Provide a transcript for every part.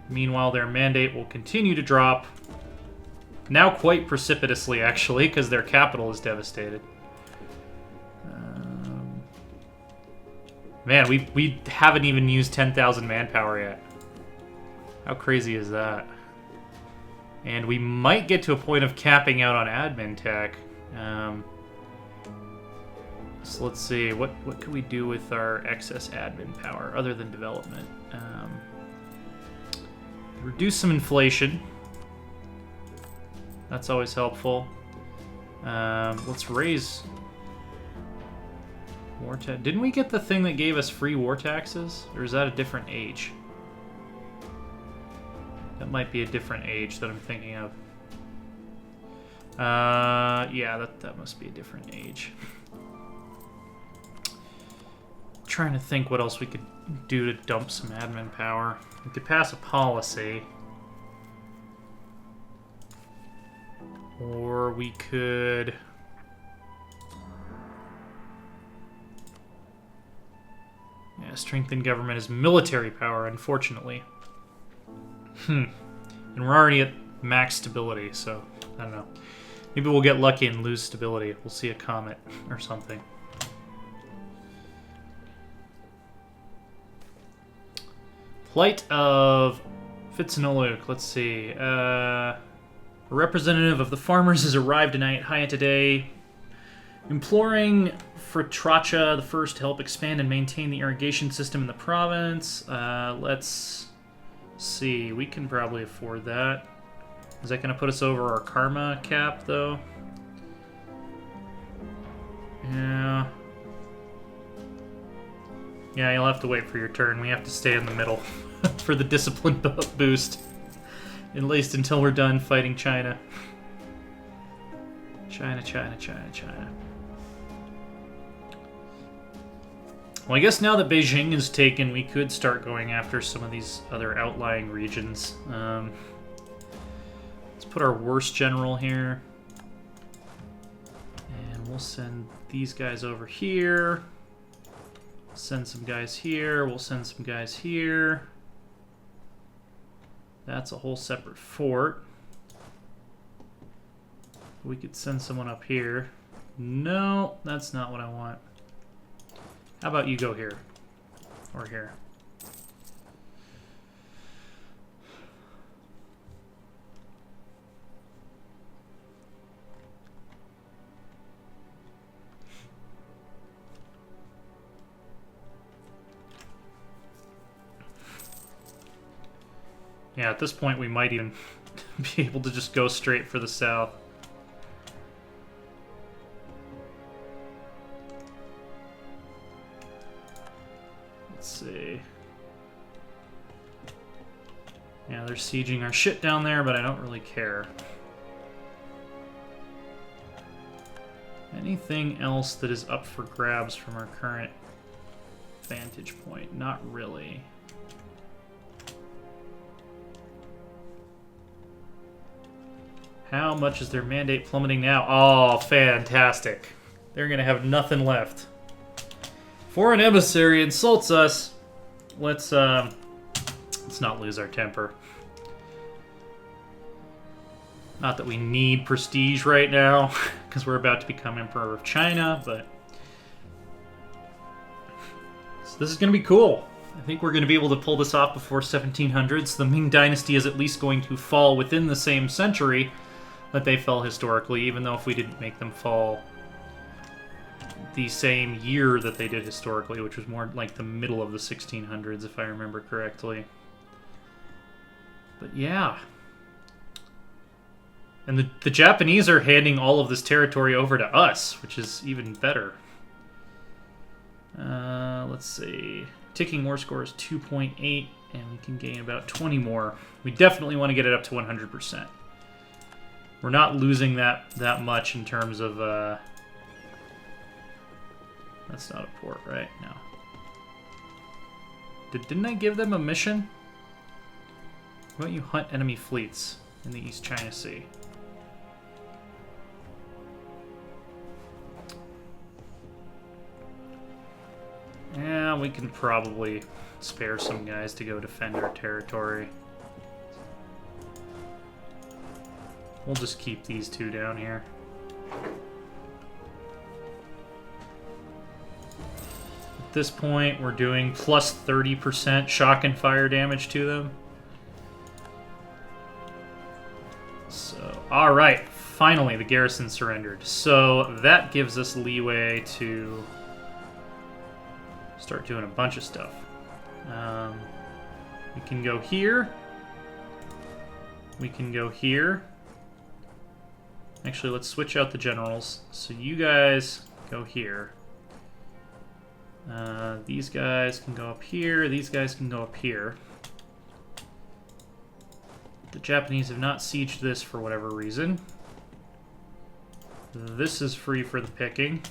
Meanwhile, their mandate will continue to drop. Now quite precipitously, actually, because their capital is devastated. Man, we haven't even used 10,000 manpower yet. How crazy is that? And we might get to a point of capping out on admin tech. So let's see, what can we do with our excess admin power other than development? Reduce some inflation. That's always helpful. Let's raise war tax. Didn't we get the thing that gave us free war taxes? Or is that a different age? That might be a different age that I'm thinking of. Yeah, that must be a different age. Trying to think what else we could do to dump some admin power. We could pass a policy. Or we could... Yeah, strengthen government is military power, unfortunately. And we're already at max stability, so I don't know. Maybe we'll get lucky and lose stability. We'll see a comet or something. Plight of Fitzinoluk. Let's see. A representative of the farmers has arrived tonight, Haya today, imploring for Tracha the First to help expand and maintain the irrigation system in the province. Let's see. We can probably afford that. Is that going to put us over our karma cap, though? Yeah. Yeah, you'll have to wait for your turn. We have to stay in the middle for the discipline boost. At least until we're done fighting China. China. Well, I guess now that Beijing is taken, we could start going after some of these other outlying regions. Let's put our worst general here. And we'll send these guys over here. Send some guys here. We'll send some guys here. That's a whole separate fort. We could send someone up here. No, that's not what I want. How about you go here? Or here? Yeah, at this point we might even be able to just go straight for the south. Let's see. Yeah, they're sieging our shit down there, but I don't really care. Anything else that is up for grabs from our current vantage point? Not really. How much is their mandate plummeting now? Oh, fantastic. They're going to have nothing left. Foreign emissary insults us. Let's not lose our temper. Not that we need prestige right now, because we're about to become Emperor of China, but... So this is going to be cool. I think we're going to be able to pull this off before 1700s. The Ming Dynasty is at least going to fall within the same century that they fell historically, even though if we didn't make them fall the same year that they did historically, which was more like the middle of the 1600s, if I remember correctly. But yeah. And the Japanese are handing all of this territory over to us, which is even better. Let's see. Ticking war score is 2.8, and we can gain about 20 more. We definitely want to get it up to 100%. We're not losing that much in terms of... That's not a port, right? No. Didn't I give them a mission? Why don't you hunt enemy fleets in the East China Sea? Yeah, we can probably spare some guys to go defend our territory. We'll just keep these two down here. At this point, we're doing plus 30% shock and fire damage to them. So, alright, finally the garrison surrendered. So that gives us leeway to start doing a bunch of stuff. We can go here. We can go here. Actually, let's switch out the generals. So you guys go here. These guys can go up here. These guys can go up here. The Japanese have not sieged this for whatever reason. This is free for the picking.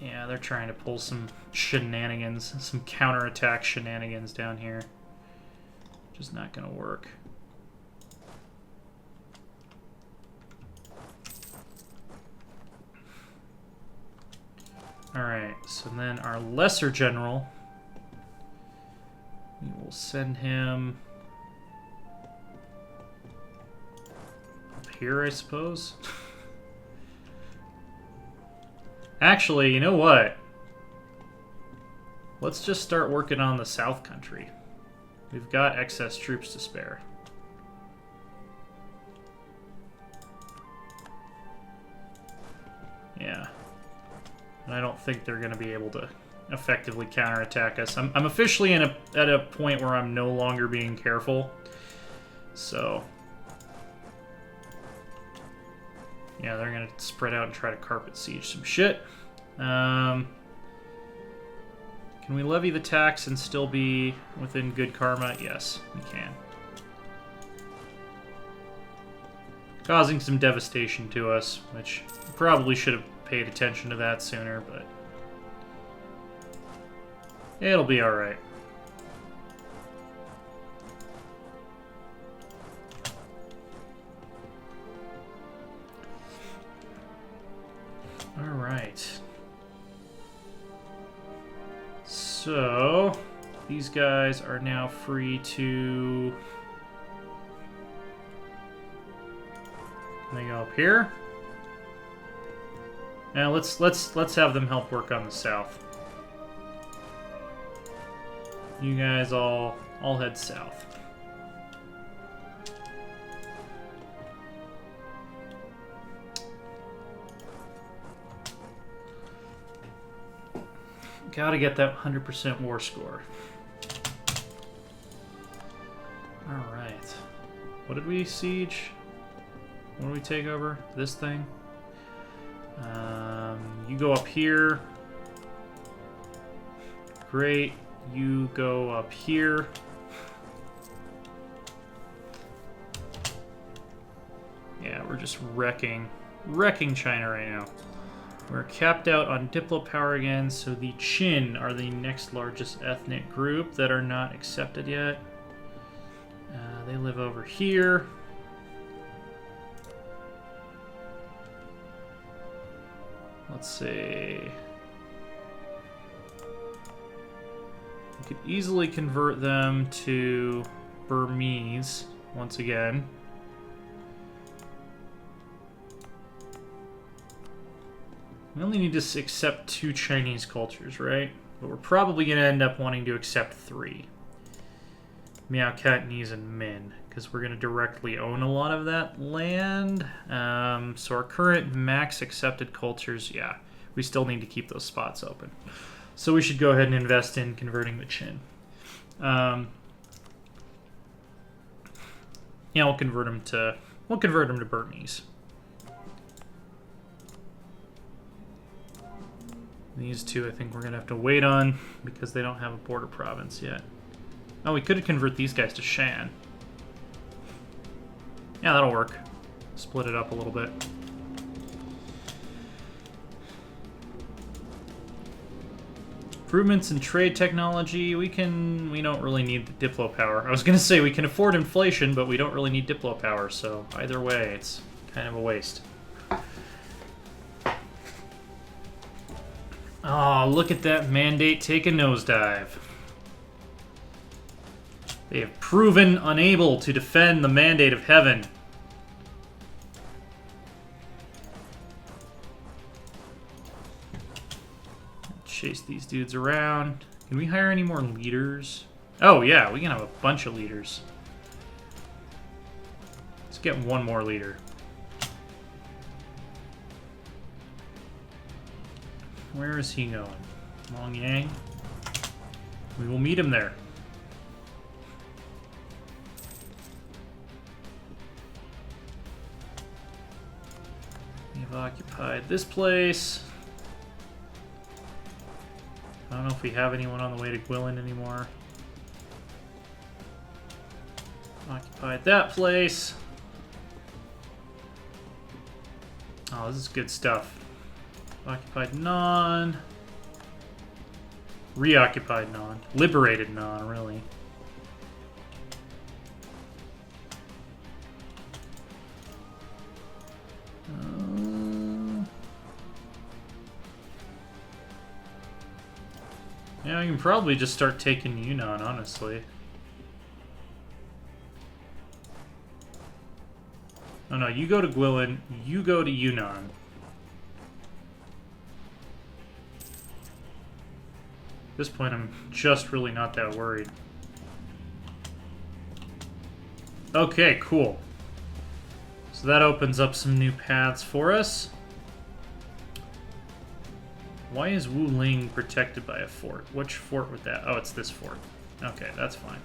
Yeah, they're trying to pull some shenanigans, some counterattack shenanigans down here. Which is not going to work. Alright, so then our lesser general, we will send him up here, I suppose. Actually, you know what? Let's just start working on the South Country. We've got excess troops to spare. Yeah. And I don't think they're going to be able to effectively counterattack us. I'm officially at a point where I'm no longer being careful. So... yeah, they're going to spread out and try to carpet siege some shit. Can we levy the tax and still be within good karma? Yes, we can. Causing some devastation to us, which probably should have paid attention to that sooner, but it'll be alright. Alright. So, these guys are now free to... can they go up here? Now let's have them help work on the south. You guys all head south. Gotta get that 100% war score. Alright. What did we siege? What did we take over? This thing? You go up here. Great. You go up here. Yeah, we're just wrecking China right now. We're capped out on Diplo power again, so the Qin are the next largest ethnic group that are not accepted yet. They live over here. Let's see. We could easily convert them to Burmese once again. We only need to accept 2 Chinese cultures, right? But we're probably going to end up wanting to accept 3. Miao, Cantonese, and Min, because we're going to directly own a lot of that land. So our current max accepted cultures, yeah, we still need to keep those spots open. So we should go ahead and invest in converting the Qin. Yeah, we'll convert them to Burmese. These two, I think we're going to have to wait on because they don't have a border province yet. Oh, we could convert these guys to Shan. Yeah, that'll work. Split it up a little bit. Improvements in trade technology. We don't really need the Diplo power. I was going to say we can afford inflation, but we don't really need Diplo power, so either way, it's kind of a waste. Oh, look at that mandate take a nosedive. They have proven unable to defend the mandate of heaven. Chase these dudes around. Can we hire any more leaders? Oh yeah, we can have a bunch of leaders. Let's get one more leader. Where is he going? Longyang? We will meet him there. We have occupied this place. I don't know if we have anyone on the way to Gwilyn anymore. Occupied that place. Oh, this is good stuff. Occupied Non. Reoccupied Non. Liberated Non, really. Yeah, you can probably just start taking Yunnan, honestly. Oh no, you go to Gwilyn, you go to Yunnan. At this point, I'm just really not that worried. Okay, cool. So that opens up some new paths for us. Why is Wu Ling protected by a fort? Which fort would that? Oh, it's this fort. Okay, that's fine.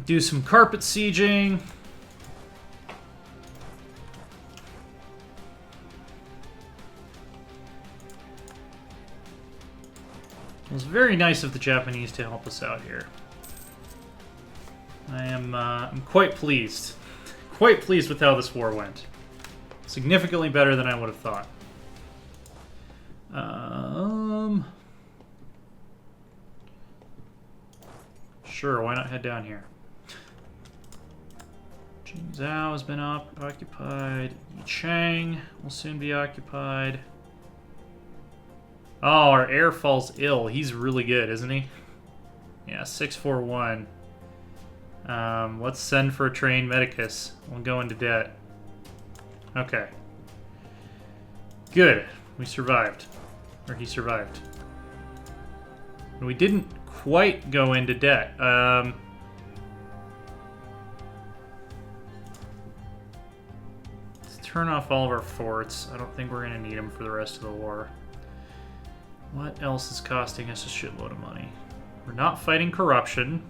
Do some carpet sieging. It was very nice of the Japanese to help us out here. I'm quite pleased. Quite pleased with how this war went. Significantly better than I would have thought. Sure, why not head down here? Jingzhou has been occupied. Yicheng will soon be occupied. Oh, our heir falls ill. He's really good, isn't he? Yeah, 641. Let's send for a trained medicus. We'll go into debt. Okay. Good. We survived. Or he survived. And we didn't quite go into debt. Let's turn off all of our forts. I don't think we're going to need them for the rest of the war. What else is costing us a shitload of money? We're not fighting corruption.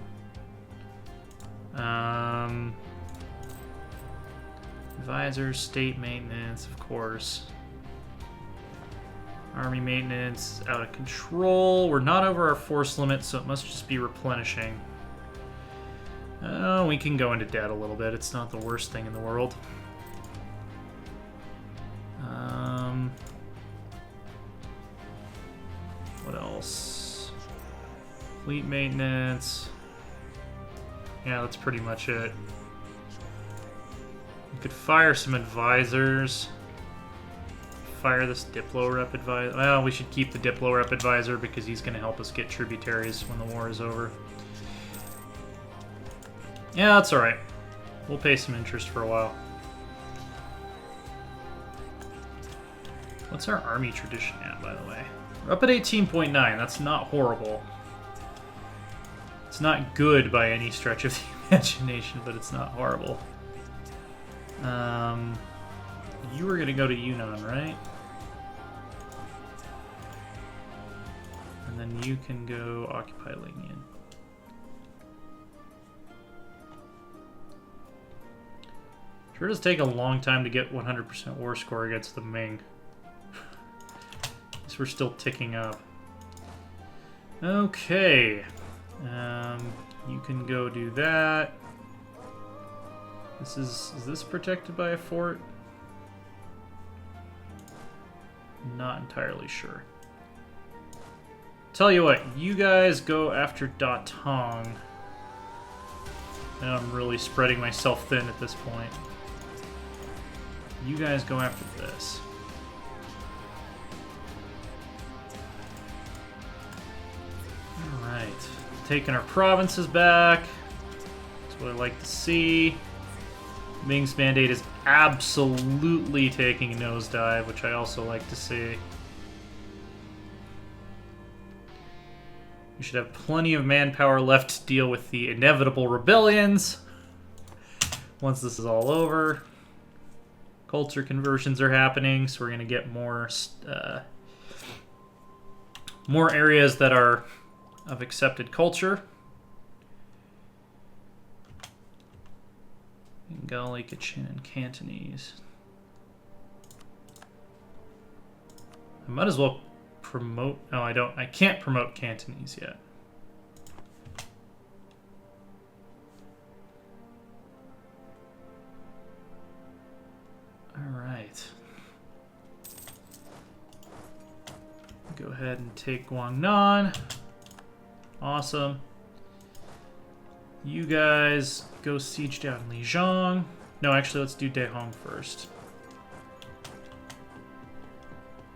Advisors, state maintenance, of course. Army maintenance out of control. We're not over our force limit, so it must just be replenishing. We can go into debt a little bit. It's not the worst thing in the world. What else? Fleet maintenance. Yeah, that's pretty much it. We could fire some advisors. Fire this Diplo Rep advisor. Well, we should keep the Diplo Rep advisor because he's going to help us get tributaries when the war is over. Yeah, that's alright. We'll pay some interest for a while. What's our army tradition at, by the way? We're up at 18.9. That's not horrible. It's not good by any stretch of the imagination, but it's not horrible. You were going to go to Yunnan, right? And then you can go occupy Lingyan. Sure does take a long time to get 100% war score against the Ming. At least we're still ticking up. Okay. You can go do that. Is this protected by a fort? Not entirely sure. Tell you what, you guys go after Datong. And I'm really spreading myself thin at this point. You guys go after this. Alright. Taking our provinces back. That's what I like to see. Ming's mandate is absolutely taking a nosedive, which I also like to see. We should have plenty of manpower left to deal with the inevitable rebellions once this is all over. Culture conversions are happening, so we're going to get more areas that are of accepted culture. Bengali, Kachin, and Cantonese. I might as well promote... No, I don't. I can't promote Cantonese yet. Alright. Go ahead and take Guangnan. Awesome. You guys go siege down Lijiang. No, actually, let's do Dehong first.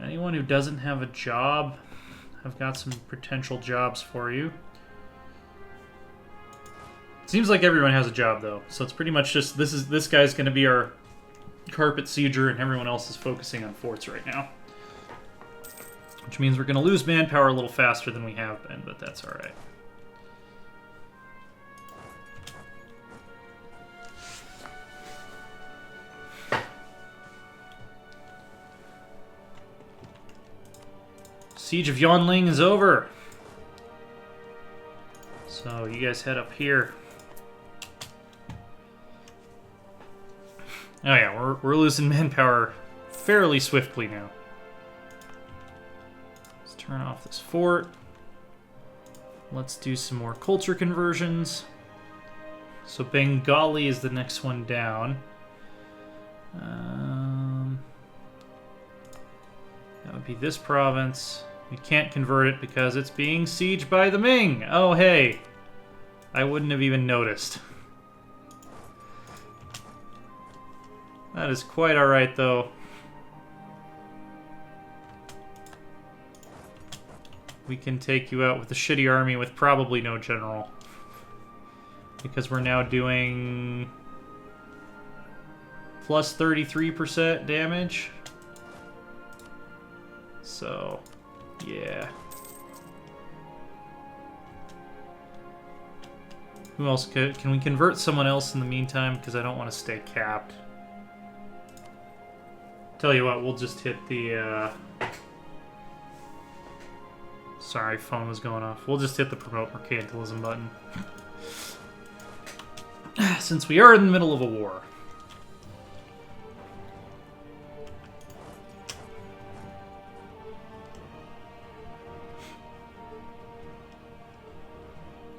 Anyone who doesn't have a job, I've got some potential jobs for you. Seems like everyone has a job, though, so it's pretty much just this guy's going to be our carpet sieger, and everyone else is focusing on forts right now. Which means we're going to lose manpower a little faster than we have been, but that's all right. Siege of Yonling is over. So you guys head up here. Oh yeah, we're losing manpower fairly swiftly now. Let's turn off this fort. Let's do some more culture conversions. So Bengali is the next one down. That would be this province. We can't convert it because it's being sieged by the Ming. Oh, hey. I wouldn't have even noticed. That is quite alright, though. We can take you out with a shitty army with probably no general. Because we're now doing... plus 33% damage. So... yeah. Who else could... can we convert someone else in the meantime? Because I don't want to stay capped. Tell you what, we'll just hit the... Sorry, phone was going off. We'll just hit the promote mercantilism button. Since we are in the middle of a war.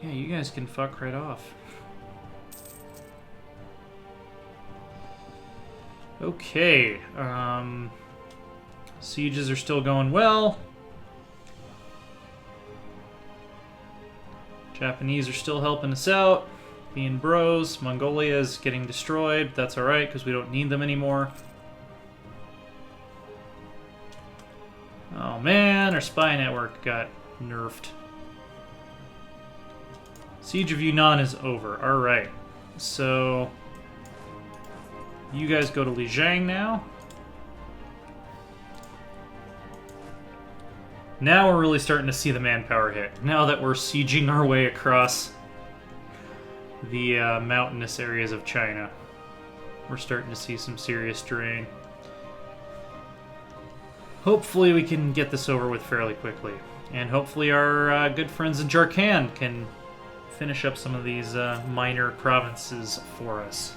Yeah, you guys can fuck right off. Okay, sieges are still going well. Japanese are still helping us out, being bros. Mongolia is getting destroyed. That's alright, because we don't need them anymore. Oh man, our spy network got nerfed. Siege of Yunnan is over. Alright. So... you guys go to Lijiang now. Now we're really starting to see the manpower hit. Now that we're sieging our way across the mountainous areas of China. We're starting to see some serious drain. Hopefully we can get this over with fairly quickly. And hopefully our good friends in Jharkhand can finish up some of these minor provinces for us.